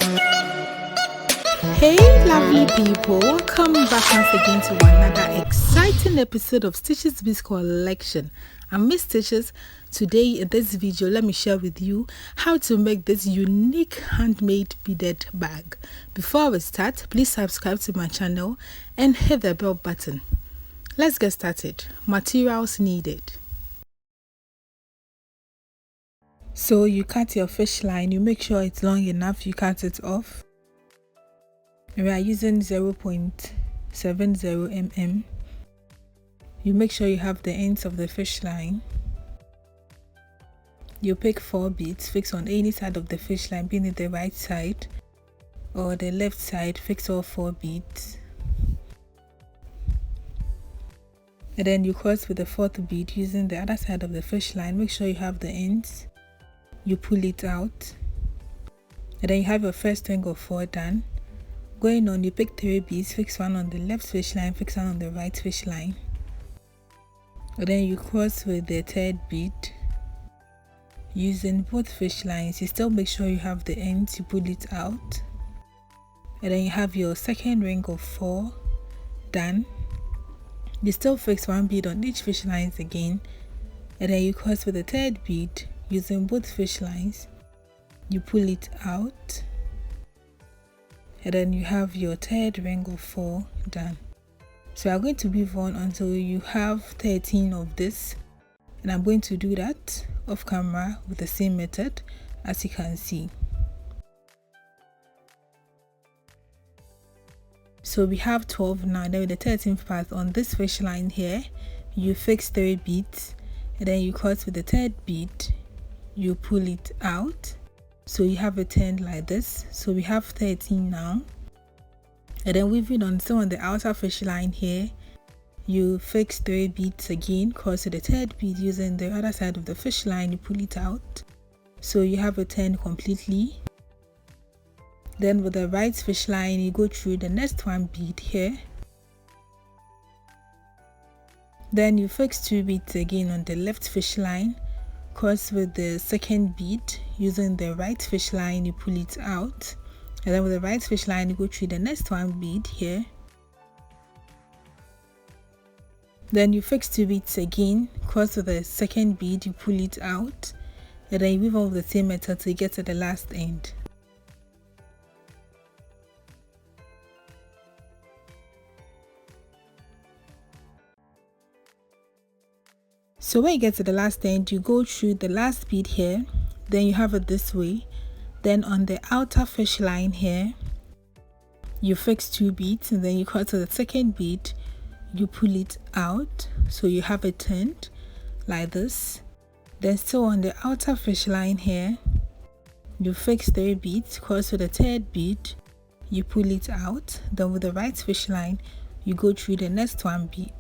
Hey lovely people, welcome back once again to another exciting episode of Stitches Biz Collection. I'm Miss Stitches. Today in this video, let me share with you how to make this unique handmade beaded bag. Before we start, please subscribe to my channel and hit the bell button. Let's get started. Materials needed. So you cut your fish line, you make sure it's long enough, you cut it off. We are using 0.70 mm. You make sure you have the ends of the fish line. You pick 4 beads, fix on any side of the fish line, being it the right side or the left side, fix all 4 beads. And then you cross with the 4th bead using the other side of the fish line. Make sure you have the ends. You pull it out. And then you have your first ring of 4 done. Going on, you pick 3 beads, fix one on the left fish line, fix one on the right fish line. And then you cross with the 3rd bead. Using both fish lines, you still make sure you have the ends, you pull it out. And then you have your 2nd ring of 4 done. You still fix 1 bead on each fish lines again. And then you cross with the 3rd bead, using both fish lines. You pull it out. And then you have your 3rd ring of 4 done. So we are going to weave on until you have 13 of this, and I'm going to do that off camera with the same method as you can see. So we have 12 now. Then with the 13th part on this fish line here, you fix 3 beads, and then you cut with the 3rd bead, you pull it out. So you have it turned like this. So we have 13 now. And then weaving on, so on the outer fish line here, you fix 3 beads again, cross to the 3rd bead using the other side of the fish line, you pull it out. So you have it turned completely. Then with the right fish line, you go through the next 1 bead here. Then you fix 2 beads again on the left fish line. Cross with the 2nd bead using the right fish line, you pull it out. And then with the right fish line, you go through the next 1 bead here. Then you fix 2 beads again, cross with the 2nd bead, you pull it out. And then you weave on with the same method till you get to the last end. So when you get to the last end, you go through the last bead here, then you have it this way. Then on the outer fish line here, you fix 2 beads, and then you cut to the 2nd bead, you pull it out, so you have it turned like this. Then still on the outer fish line here, you fix 3 beads, cross to the 3rd bead, you pull it out. Then with the right fish line, you go through the next 1 bead.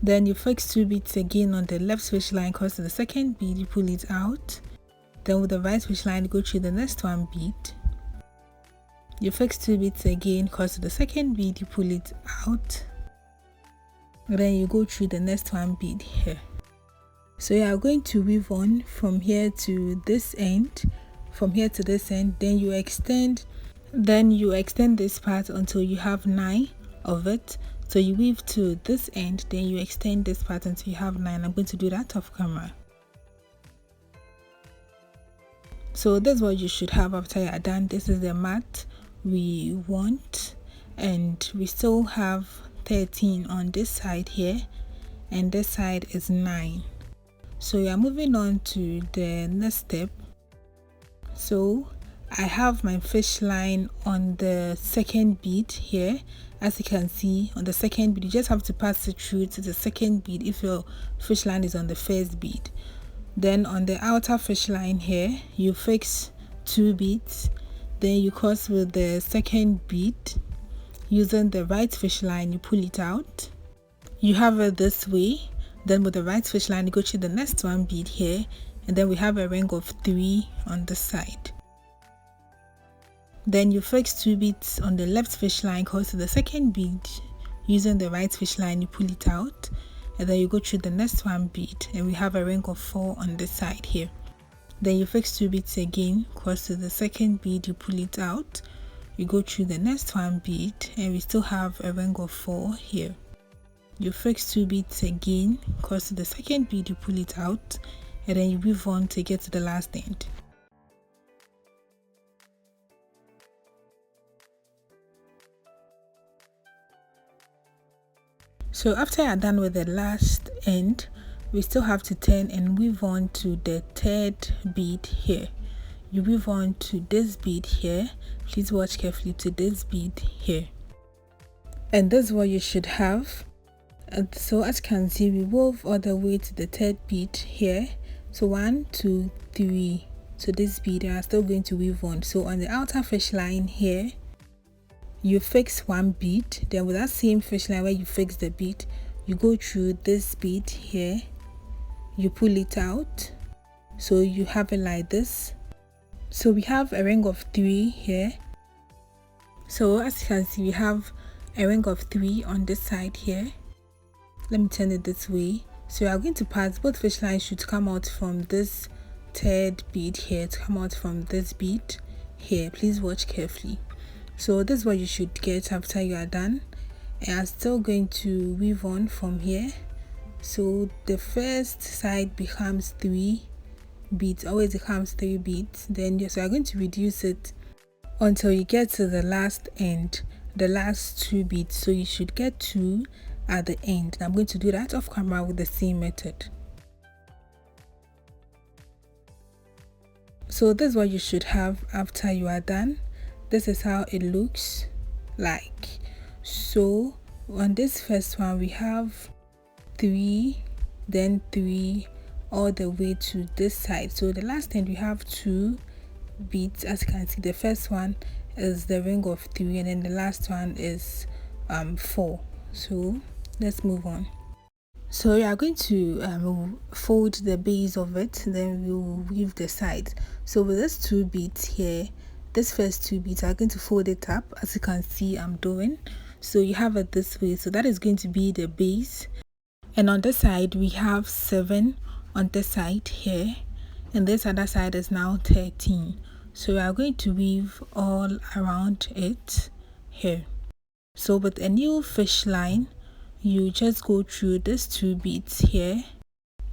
Then you fix 2 beads again on the left fish line, cross to the 2nd bead, you pull it out. Then with the right fish line, you go through the next 1 bead. You fix 2 beads again, cross to the 2nd bead, you pull it out. And then you go through the next 1 bead here. So you are going to weave on from here to this end, from here to this end. Then you extend this part until you have 9 of it. So you weave to this end, then you extend this part until you have 9. I'm going to do that off camera. So this is what you should have after you are done. This is the mat we want, and we still have 13 on this side here, and this side is 9. So we are moving on to the next step. So I have my fish line on the 2nd bead here. As you can see, on the 2nd bead, you just have to pass it through to the 2nd bead if your fish line is on the 1st bead. Then on the outer fish line here, you fix 2 beads. Then you cross with the 2nd bead. Using the right fish line, you pull it out. You have it this way. Then with the right fish line, you go to the next 1 bead here. And then we have a ring of 3 on the side. Then you fix 2 beads on the left fish line, cross to the 2nd bead. Using the right fish line, you pull it out. And then you go through the next 1 bead, and we have a ring of 4 on this side here. Then you fix 2 beads again, cross to the second bead, you pull it out, you go through the next one bead, and we still have a ring of 4 here. You fix 2 beads again, cross to the second bead, you pull it out, and then you weave on to get to the last end. So after you're done with the last end, we still have to turn and weave on to the third bead here. You weave on to this bead here. Please watch carefully to this bead here. And this is what you should have. And so as you can see, we wove all the way to the third bead here. So 1, 2, 3. So this bead, and I'm still going to weave on. So on the outer fish line here, you fix 1 bead. Then with that same fish line where you fix the bead, you go through this bead here, you pull it out, so you have it like this. So we have a ring of 3 here. So as you can see, we have a ring of 3 on this side here. Let me turn it this way. So we are going to pass, both fish lines should come out from this third bead here, to come out from this bead here. Please watch carefully. So this is what you should get after you are done. And I'm still going to weave on from here. So the first side becomes 3 beads, always becomes 3 beads. Then you are going to reduce it until you get to the last end, the last 2 beads. So you should get 2 at the end. I'm going to do that off camera with the same method. So this is what you should have after you are done. This is how it looks like. So on this first one, we have 3, then 3, all the way to this side. So the last end we have 2 beads. As you can see, the first one is the ring of 3, and then the last one is 4. So let's move on. So you are going to fold the base of it, then we'll weave the sides. So with these 2 beads here, this first 2 beads, I'm going to fold it up, as you can see I'm doing. So you have it this way. So that is going to be the base. And on this side we have 7 on this side here, and this other side is now 13. So we are going to weave all around it here. So with a new fish line, you just go through these 2 beads here.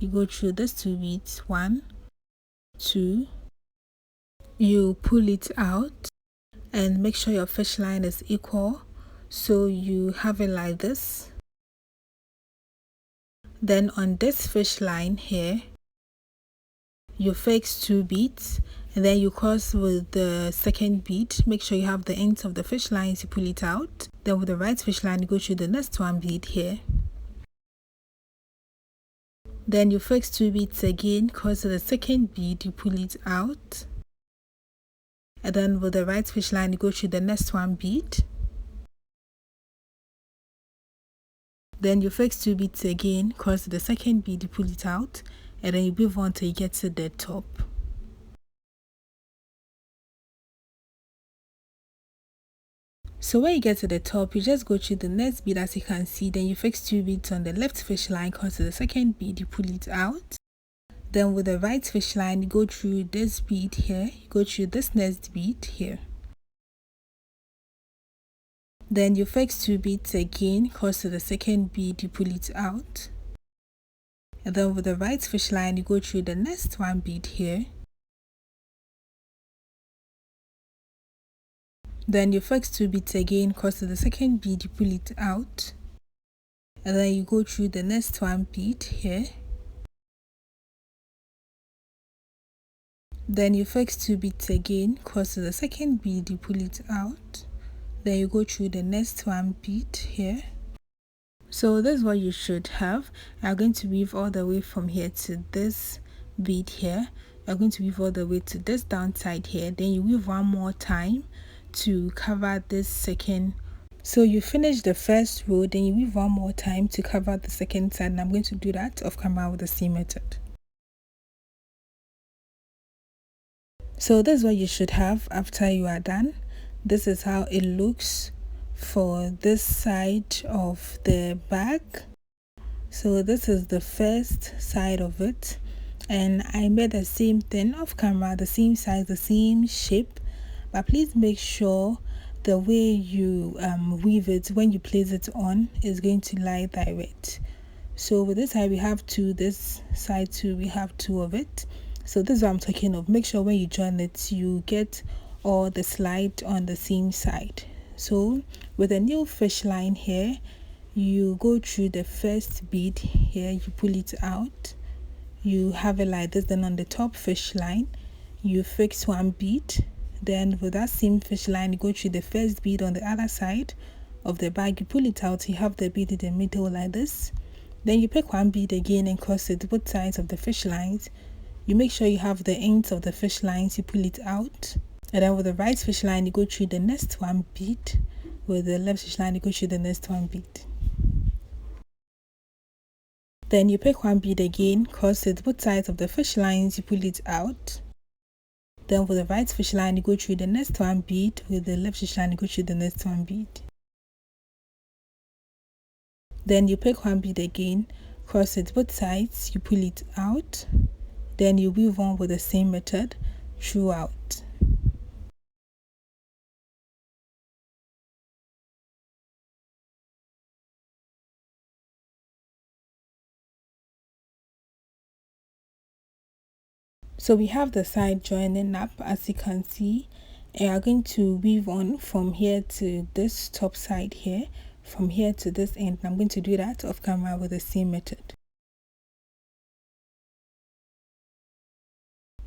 You go through these 2 beads, 1, 2. You pull it out and make sure your fish line is equal. So you have it like this. Then on this fish line here, you fix 2 beads, and then you cross with the second bead. Make sure you have the ends of the fish lines, you pull it out. Then with the right fish line, you go through the next 1 bead here. Then you fix 2 beads again, cross to the second bead, you pull it out. And then with the right fish line, you go through the next 1 bead. Then you fix 2 beads again, cross to the second bead, you pull it out, and then you weave on till you get to the top. So when you get to the top, you just go through the next bead, as you can see. Then you fix 2 beads on the left fish line, cross to the second bead, you pull it out. Then with the right fish line, you go through this bead here, you go through this next bead here. Then you fix 2 beads again, cross to the second bead, you pull it out. And then with the right fish line, you go through the next 1 bead here. Then you fix 2 beads again, cross to the second bead, you pull it out. And then you go through the next 1 bead here. Then you fix 2 beads again, cross to the second bead, you pull it out. Then you go through the next 1 bead here. So this is what you should have. I'm going to weave all the way from here to this bead here. I'm going to weave all the way to this downside here. Then you weave 1 more time to cover this second. So you finish the first row, then you weave 1 more time to cover the second side, and I'm going to do that off camera with the same method. So this is what you should have after you are done. This is how it looks for this side of the bag. So this is the first side of it. and I made the same thing off camera, the same size, the same shape, but please make sure the way you weave it when you place it on is going to lie direct. So with this side we have two, this side too we have two of it. So this is what I'm talking of. Make sure when you join it you get all the slide on the same side. So with a new fish line here, you go through the first bead here, you pull it out, you have it like this. Then on the top fish line you fix one bead, then with that same fish line you go through the first bead on the other side of the bag, you pull it out, you have the bead in the middle like this. Then you pick one bead again and cross it both sides of the fish lines. You make sure you have the ends of the fish lines, you pull it out, and then with the right fish line you go through the next one bead, with the left fish line you go through the next one bead. Then you pick one bead again, cross it both sides of the fish lines, you pull it out. Then with the right fish line you go through the next one bead, with the left fish line you go through the next one bead. Then you pick one bead again, cross it both sides, you pull it out, then you weave on with the same method throughout. So we have the side joining up, as you can see, and I'm going to weave on from here to this top side here, from here to this end. I'm going to do that off camera with the same method.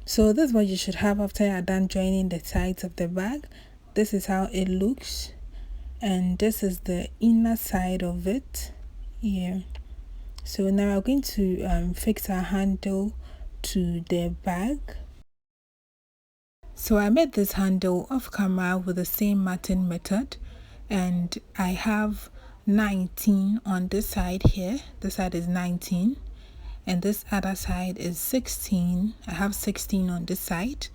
So this is what you should have after you're done joining the sides of the bag. This is how it looks, and this is the inner side of it here. So now we're going to fix our handle to the bag. So I made this handle off camera with the same matting method, and I have 19 on this side here. This side is 19 and this other side is 16. I have 16 on this side,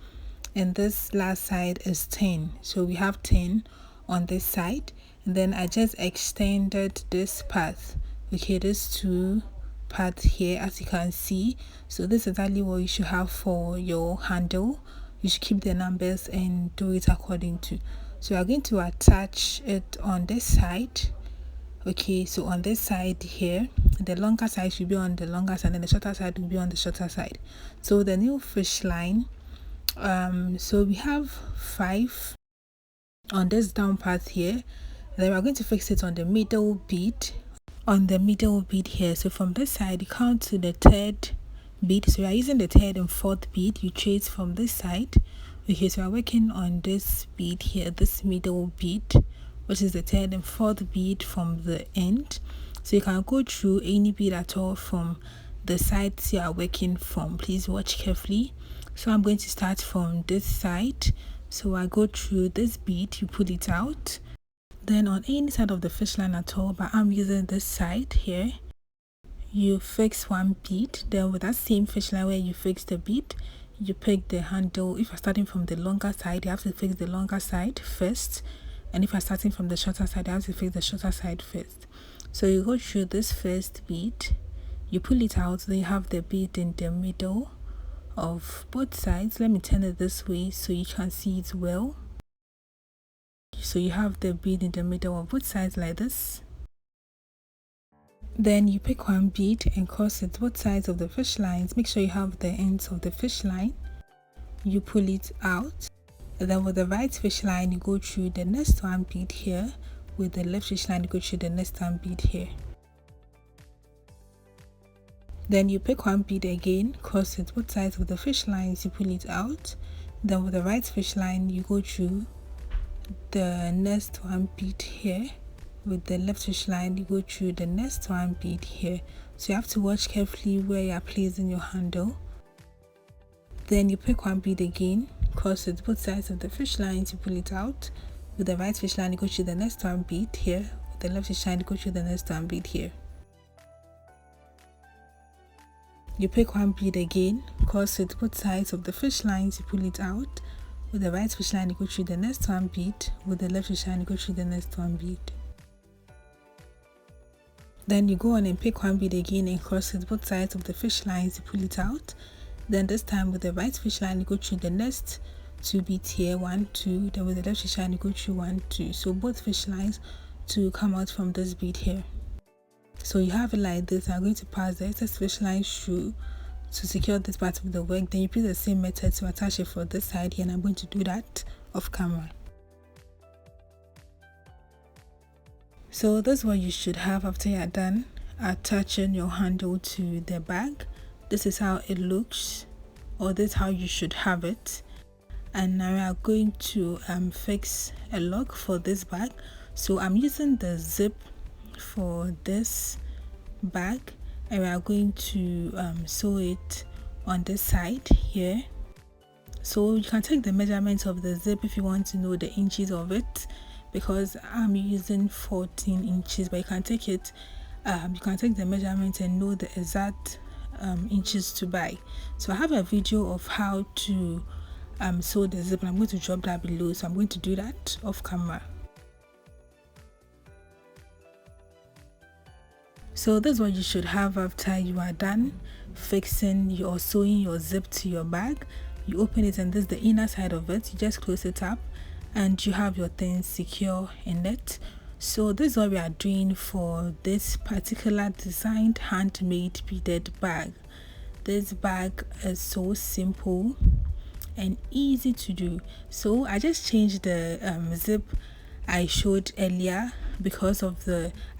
and this last side is 10. So we have 10 on this side, and then I just extended this path. Okay, this two parts here, as you can see. So this is exactly what you should have for your handle. You should keep the numbers and do it according to. So we are going to attach it on this side. Okay, so on this side here, the longer side should be on the longer side and the shorter side will be on the shorter side. So the new fish line, so we have 5 on this down part here. Then we're going to fix it on the middle bead, here. So from this side you count to the 3rd bead. So we are using the 3rd and 4th bead, you trace from this side. Okay, so we're working on this bead here, this middle bead, which is the 3rd and 4th bead from the end. So you can go through any bead at all from the sides you are working from. Please watch carefully. So I'm going to start from this side. So I go through this bead, you pull it out. Then on any side of the fish line at all, but I'm using this side here, you fix one bead. Then with that same fish line where you fix the bead, you pick the handle. If you're starting from the longer side, you have to fix the longer side first, and if you're starting from the shorter side, you have to fix the shorter side first. So you go through this first bead, you pull it out, then you have the bead in the middle of both sides. Let me turn it this way so you can see it well. So you have the bead in the middle of both sides like this. Then you pick one bead and cross it both sides of the fish lines. Make sure you have the ends of the fish line. You pull it out. And then with the right fish line, you go through the next one bead here. With the left fish line, you go through the next one bead here. Then you pick one bead again, cross it both sides of the fish lines, you pull it out. Then with the right fish line, you go through the next one bead here. With the left fish line, you go through the next one bead here. So you have to watch carefully where you are placing your handle. Then you pick one bead again, cross it both sides of the fish lines, you pull it out. With the right fish line, you go through the next one bead here. With the left fish line, you go through the next one bead here. You pick one bead again, cross it both sides of the fish lines, you pull it out. With the right fish line, you go through the next one bead. With the left fish line, you go through the next one bead. Then you go on and pick one bead again and cross it both sides of the fish lines, you pull it out. Then this time with the right fish line, you go through the next 2 beads here, 1 2, then with the left fish line you go through 1 2, so both fish lines to come out from this bead here. So you have it like this. I'm going to pass the excess fish line through to secure this part of the work. Then you use the same method to attach it for this side here, and I'm going to do that off camera. So this is what you should have after you're done attaching your handle to the bag. This is how it looks, or this is how you should have it. And now we are going to fix a lock for this bag. So I'm using the zip for this bag, and we are going to sew it on this side here. So you can take the measurements of the zip if you want to know the inches of it, because I'm using 14 inches, but you can take it you can take the measurement and know the exact inches to buy. So I have a video of how to sew the zip, and I'm going to drop that below, so I'm going to do that off camera. So this is what you should have after you are done fixing or sewing your zip to your bag. You open it, and this is the inner side of it. You just close it up and you have your things secure in it. So this is what we are doing for this particular designed handmade beaded bag. This bag is so simple and easy to do. So I just changed the zip I showed earlier because of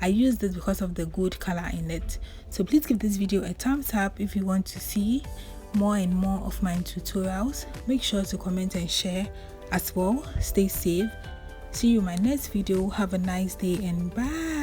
I used it because of the gold color in it. So please give this video a thumbs up if you want to see more and more of my tutorials. Make sure to comment and share as well. Stay safe. See you in my next video. Have a nice day and bye.